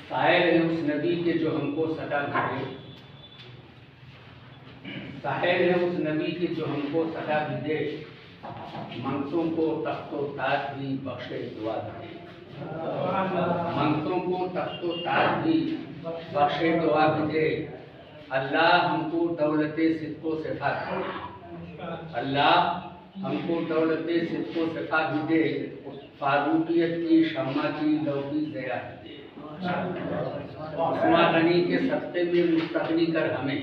शायर है उस नबी के जो हमको सदा भिड़े, शायर है उस नबी के जो हमको सदा भिड़े, मंगतों को तख्तो ताज भी बख्शे दुआ दे, मंगतों को तख्तो ताज भी बख्शे दुआ दे। अल्लाह हमको दौलते सिद्को सिफा दे, अल्लाह हमको दौलते सिद्को सिफा भी दे, फारूकियत की शम्मा की लौकी जया दे। उस्मा गनी के सदक़े में मुस्तगनी कर हमें,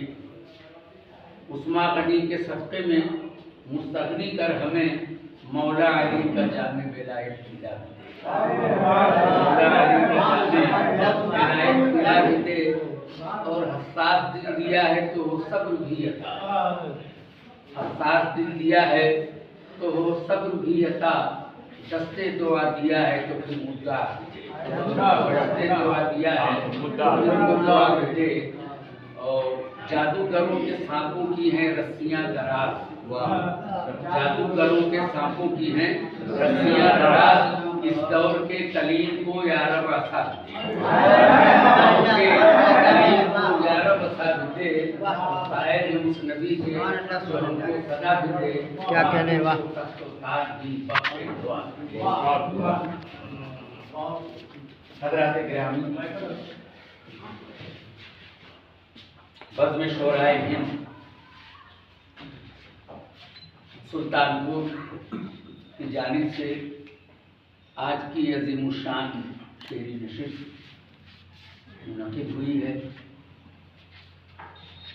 उस्मा गनी के सदक़े में मुस्तगनी कर हमें, मौला अली का जामे विलायत दिला दे, मौला अली का जामे विलायत दिला दे। और हसास दिल दिया है तो सब्र भी अता, हसास दिल दिया है तो सब्र भी अता। दस्ते दुआ दिया है तो फिर मुद्दा दस्ते दुआ दिया है तो मुद्दा दे। और जादूगरों के सांपों की हैं रस्सियां दराज, जादूगरों के सांपों की हैं रस्सियां दराज। इस दौर के कलीम को यारब असा दे, शायर उस नबी के जो हमको सदा दे। क्या कहने वाह। हज़रात गिरामी, बज़्म शोराए हिंद सुल्तानपुर की जानिब से आज की अज़ीमुश्शान शेरी नशिस्त मुनक़िद हुई है।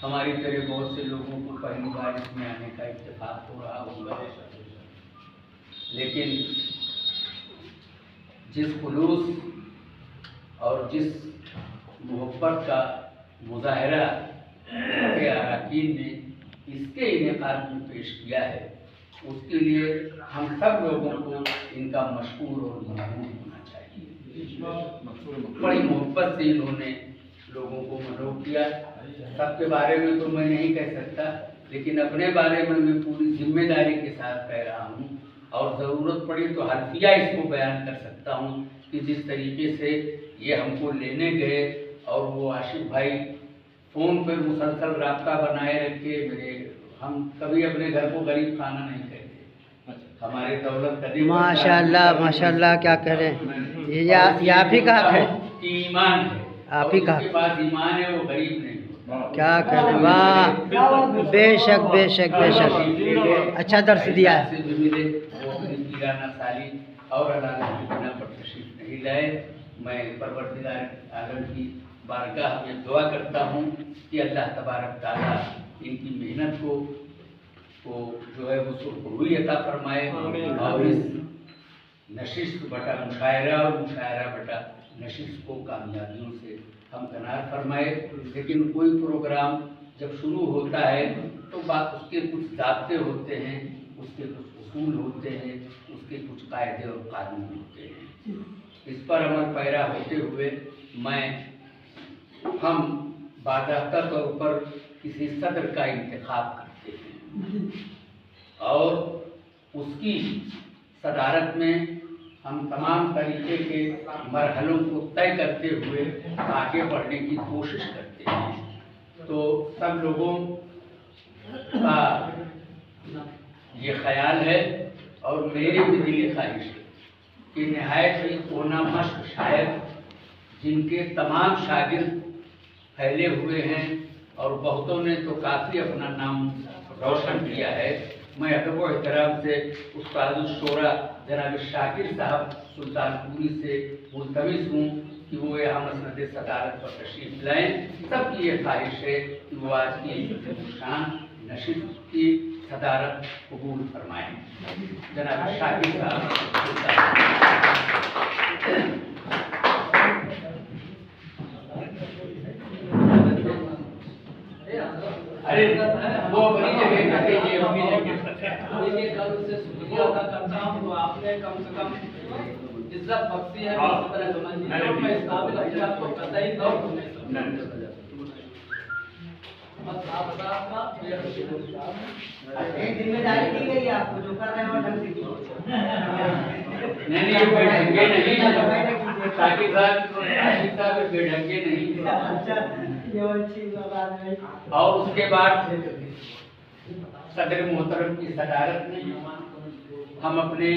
हमारी तरह बहुत से लोगों को पहली बार इसमें आने का इत्तेफाक हो रहा होगा, लेकिन जिस खुलूस और जिस मोहब्बत का मुज़ाहरा के अरकान ने इसके इनेकाद में पेश किया है, उसके लिए हम सब लोगों को इनका मशकूर और ममनून होना चाहिए। बड़ी मोहब्बत से इन्होंने लोगों को मनोर किया। सबके बारे में तो मैं नहीं कह सकता, लेकिन अपने बारे में मैं पूरी जिम्मेदारी के साथ कह रहा हूँ। और ज़रूरत पड़ी तो हल्फिया इसको बयान कर सकता हूँ कि जिस तरीके से ये हमको लेने गए और वो आशिफ भाई फ़ोन पर मुसलसल राब्ता बनाए रखे। मेरे हम कभी अपने घर को गरीब खाना नहीं कहते, हमारे दौलत कभी माशाल्लाह माशाल्लाह, क्या कह रहे हैं, ये आप ही का हक है कि ईमान है, आप ही का उसके पास ईमान है, वो गरीब नहीं। क्या कह रहे हैं, वाह, बेशक बेशक बेशक, अच्छा दर्श दिया है। से भी मिले वो अपनी पीराना साली और अल्लाह की बिना पर तशरीफ नहीं लाए। मैं परवरदिगार आलम की बारगाह में दुआ करता हूँ कि अल्लाह तबारक ताला इनकी मेहनत को जो है वो सुरखरुई अता फरमाए और इस नशिस्त बटा मुशायरा और मुशायरा बटा नशिस्त को कामयाबियों से हम कनार फरमाए। लेकिन कोई प्रोग्राम जब शुरू होता है तो बात उसके कुछ ज़ाब्ते होते हैं, उसके कुछ उसूल होते हैं, उसके कुछ कायदे और कानून होते हैं। इस पर अमल पैरा होते हुए हम बाज़ाब्ता तौर पर किसी सदर का इंतखाब करते हैं और उसकी सदारत में हम तमाम तरीके के मरहलों को तय करते हुए आगे बढ़ने की कोशिश करते हैं। तो सब लोगों का ये ख्याल है और मेरी भी दिली ख्वाहिश है कि नहायत ही कोना मश्क शायर जिनके तमाम शागिर्द फैले हुए हैं और बहुतों ने तो काफ़ी अपना नाम रोशन किया है। मैं अदब व एहतराम से उस्ताद शोरा जनाब शाकिर साहब सुल्तानपुरी से मुल्तमिस हूँ कि वो यहाँ मसनद सदारत पर तशरीफ लाएँ। सबकी ये ख्वाहिश है कि वो आज की शान नशिस्त की सदारत कबूल फरमाएँ। जनाब शाकिर साहब। अरे वो अपनी जगह करते हैं, अपनी जगह कल से शुक्रिया अदा करता हूँ। तो आपने कम से कम इज्जत बख्शी है, इस तरह समझिए। मैं इस काबिल अपने आप को कतई दो बस आप का जिम्मेदारी दी गई आपको, जो कर रहे हो ढंग से नहीं बैठेंगे नहीं ताकि साहब बेढंगे नहीं। और उसके बाद सदर मोहतरम की सदारत में हम अपने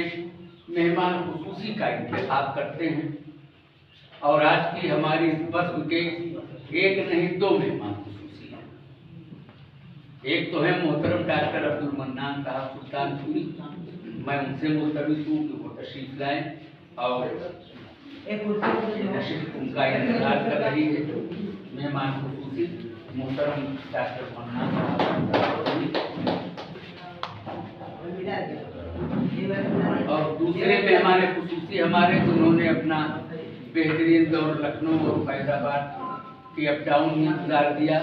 मेहमान खुसूसी का इंतखाब करते हैं। और आज की हमारी इस बस के एक नहीं दो मेहमान खुसूसी हैं। एक तो है मोहतरम डॉक्टर अब्दुल मन्नान साहब सुल्तानपुरी। मैं उनसे मुल्तमिस हूँ कि वो तशरीफ लाएं और नशीब उनका इंतजार कर रही है। मेहमान खुसूसी मोहतरम डॉक्टर मन्नान और दूसरे मेहमान खुसूसी हमारे जिन्होंने अपना बेहतरीन दौर लखनऊ और फैजाबाद की अप डाउन में गुजार दिया,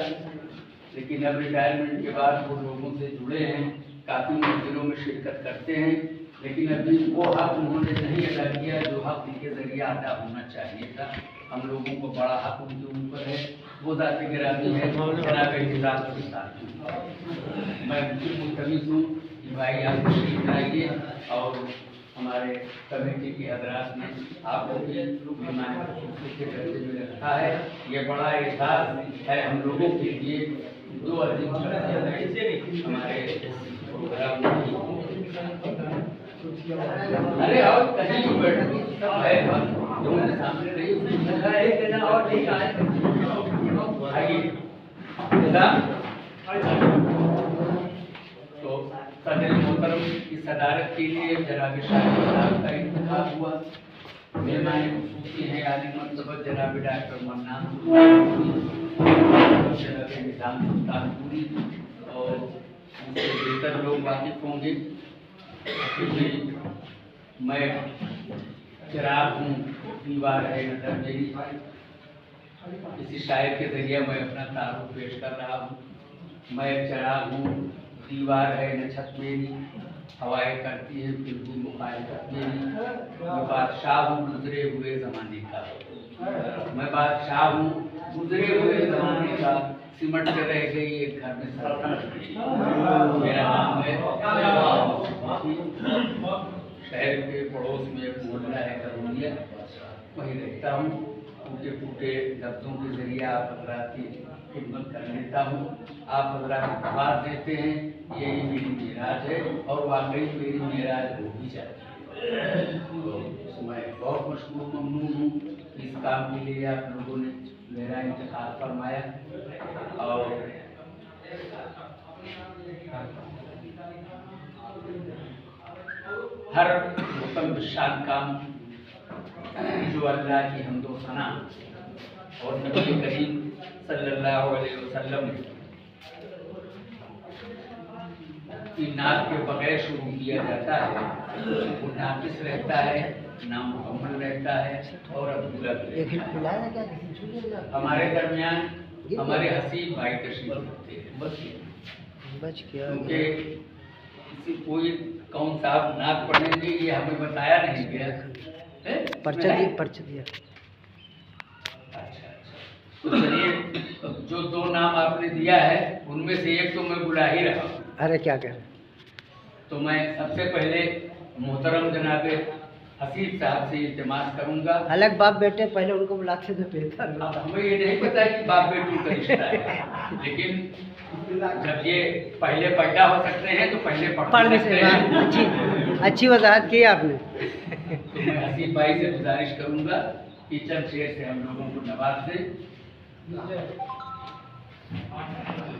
लेकिन अब रिटायरमेंट के बाद वो लोगों से जुड़े हैं, काफ़ी मंजिलों में शिरकत करते हैं, लेकिन अभी वो हक उन्होंने नहीं अदा किया जो हक उनके जरिए अदा होना चाहिए था। हम लोगों को बड़ा हक उनके ऊपर है, वो ज़ात गिरामी है जनाब इंतज़ार के साथ। मैं बिल्कुल मुल्तमिस हूँ कि भाई आप तशरीफ लाइए और हमारे कमेटी के हजरात ने आपको भी मेहमान के दर्जे में रखा है। ये बड़ा एहसास है हम लोगों के लिए। दो अजीब हमारे अरे और कहीं भी बैठो सब है, जो सामने नहीं तो सदर मोहतरम की सदारत के लिए जनाब शाहिद साहब का इंतखाब हुआ। मेहमान खुसूसी हैं आली मरतबत जनाब डॉक्टर मन्नान जनाब निज़ाम सुल्तानपुरी और उनसे बेहतर लोग वाकिफ होंगे। क्योंकि मैं चिराग हूँ, दीवार है नजर मेरी। किसी शायर के जरिए मैं अपना तारुफ पेश कर रहा हूँ। मैं चिराग हूँ, दीवार है न छत मेरी, हवाएं करती है बिल्कुल मुखालफत मेरी। मैं बादशाह हूँ गुजरे हुए ज़माने का, मैं बादशाह हूँ गुजरे हुए ज़माने का, सिमट के रह गई एक घर में सरकार। मेरा नाम है शहर के पड़ोस में एक मोहल्ला है करोलिया, वहीं रहता हूँ। टूटे फूटे लफ्ज़ों के जरिए आप हजरात की खिदमत कर लेता हूँ। आप हजरात आवाज़ देते हैं, यही मेरी मेराज है और वाकई मेरी मेराज हो भी जाती है। तो मैं बहुत मशहूर ममनून हूँ इस काम के लिए आप लोगों ने मेरा इंतखाब फरमाया। और हर हुक्म शान काम जो अल्लाह की हम्दो सना और नबी करीम सल्लल्लाहु अलैहि वसल्लम की नात के बगैर शुरू किया जाता है, वो नाकिस रहता है, नामुकम्मल रहता है और अधूरा भी रहता है। हमारे दरमियान हमारे हसीब भाई तशरीफ रखते हैं, बस क्योंकि किसी कोई कौन साहब नात पढ़ेंगे ये हमें बताया नहीं गया, पर्चा दिया। अच्छा, तो चलिए जो दो नाम आपने दिया है उनमें से एक तो मैं बुला ही रहा हूँ। अरे क्या कह रहे, तो मैं सबसे पहले मोहतरम जनाब हसीब साहब से इल्तिमास करूंगा। अलग बाप बेटे पहले उनको बुलाते थे बेहतर। अब हमें ये नहीं पता कि बाप बेटू का रिश्ता है, लेकिन जब ये पहले पैदा हो सकते हैं तो पहले पढ़ने से अच्छी वजाहत की आपने। तो मैं हसीब भाई से गुजारिश करूंगा कि चंद शेर से हम लोगों को नवाज दें।